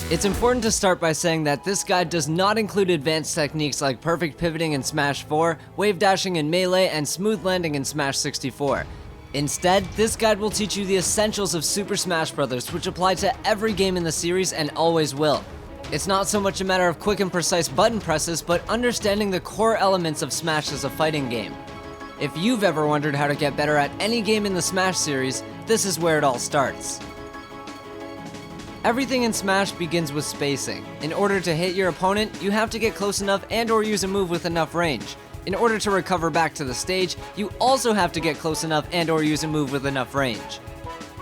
It's important to start by saying that this guide does not include advanced techniques like perfect pivoting in Smash 4, wave dashing in Melee, and smooth landing in Smash 64. Instead, this guide will teach you the essentials of Super Smash Bros., which apply to every game in the series and always will. It's not so much a matter of quick and precise button presses, but understanding the core elements of Smash as a fighting game. If you've ever wondered how to get better at any game in the Smash series, this is where it all starts. Everything in Smash begins with spacing. In order to hit your opponent, you have to get close enough and/or use a move with enough range. In order to recover back to the stage, you also have to get close enough and/or use a move with enough range.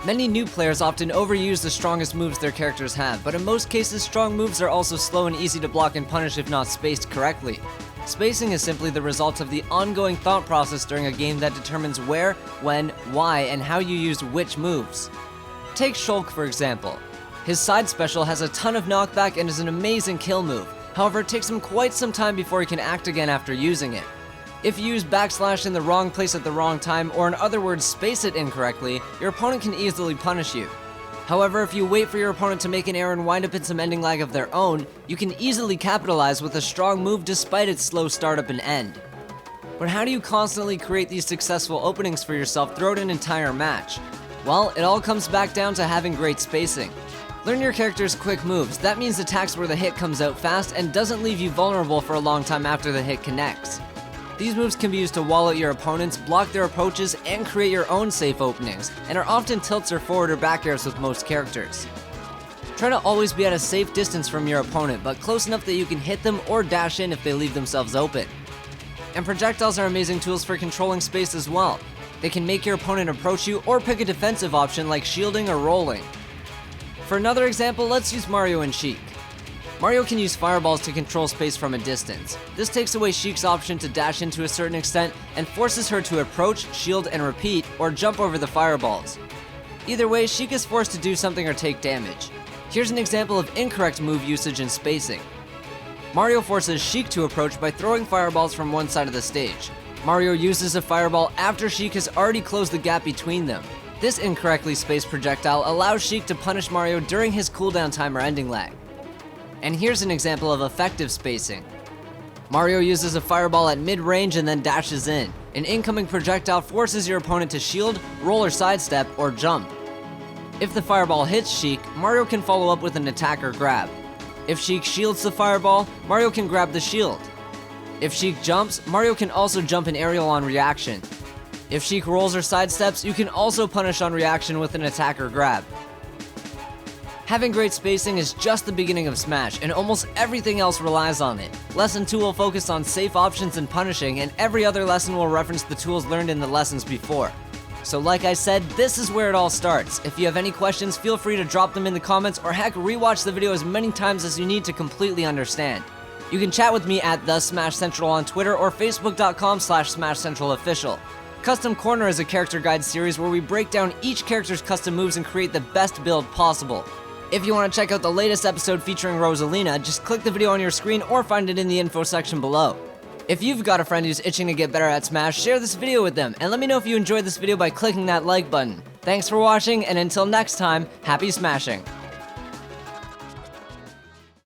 Many new players often overuse the strongest moves their characters have, but in most cases, strong moves are also slow and easy to block and punish if not spaced correctly. Spacing is simply the result of the ongoing thought process during a game that determines where, when, why, and how you use which moves. Take Shulk for example. His side special has a ton of knockback and is an amazing kill move. However, it takes him quite some time before he can act again after using it. If you use backslash in the wrong place at the wrong time, or in other words, space it incorrectly, your opponent can easily punish you. However, if you wait for your opponent to make an error and wind up in some ending lag of their own, you can easily capitalize with a strong move despite its slow startup and end. But how do you constantly create these successful openings for yourself throughout an entire match? Well, it all comes back down to having great spacing. Learn your character's quick moves. That means attacks where the hit comes out fast and doesn't leave you vulnerable for a long time after the hit connects. These moves can be used to wall out your opponents, block their approaches, and create your own safe openings, and are often tilts or forward or back airs with most characters. Try to always be at a safe distance from your opponent, but close enough that you can hit them or dash in if they leave themselves open. And projectiles are amazing tools for controlling space as well. They can make your opponent approach you or pick a defensive option like shielding or rolling. For another example, let's use Mario and Sheik. Mario can use fireballs to control space from a distance. This takes away Sheik's option to dash in to a certain extent and forces her to approach, shield, and repeat, or jump over the fireballs. Either way, Sheik is forced to do something or take damage. Here's an example of incorrect move usage and spacing. Mario forces Sheik to approach by throwing fireballs from one side of the stage. Mario uses a fireball after Sheik has already closed the gap between them. This incorrectly spaced projectile allows Sheik to punish Mario during his cooldown time or ending lag. And here's an example of effective spacing. Mario uses a fireball at mid-range and then dashes in. An incoming projectile forces your opponent to shield, roll or sidestep, or jump. If the fireball hits Sheik, Mario can follow up with an attack or grab. If Sheik shields the fireball, Mario can grab the shield. If Sheik jumps, Mario can also jump an aerial on reaction. If Sheik rolls or sidesteps, you can also punish on reaction with an attack or grab. Having great spacing is just the beginning of Smash, and almost everything else relies on it. Lesson 2 will focus on safe options and punishing, and every other lesson will reference the tools learned in the lessons before. So like I said, this is where it all starts. If you have any questions, feel free to drop them in the comments, or heck, rewatch the video as many times as you need to completely understand. You can chat with me at the SmashCentral on Twitter or facebook.com/SmashCentralOfficial. Custom Corner is a character guide series where we break down each character's custom moves and create the best build possible. If you want to check out the latest episode featuring Rosalina, just click the video on your screen or find it in the info section below. If you've got a friend who's itching to get better at Smash, share this video with them, and let me know if you enjoyed this video by clicking that like button. Thanks for watching, and until next time, happy smashing!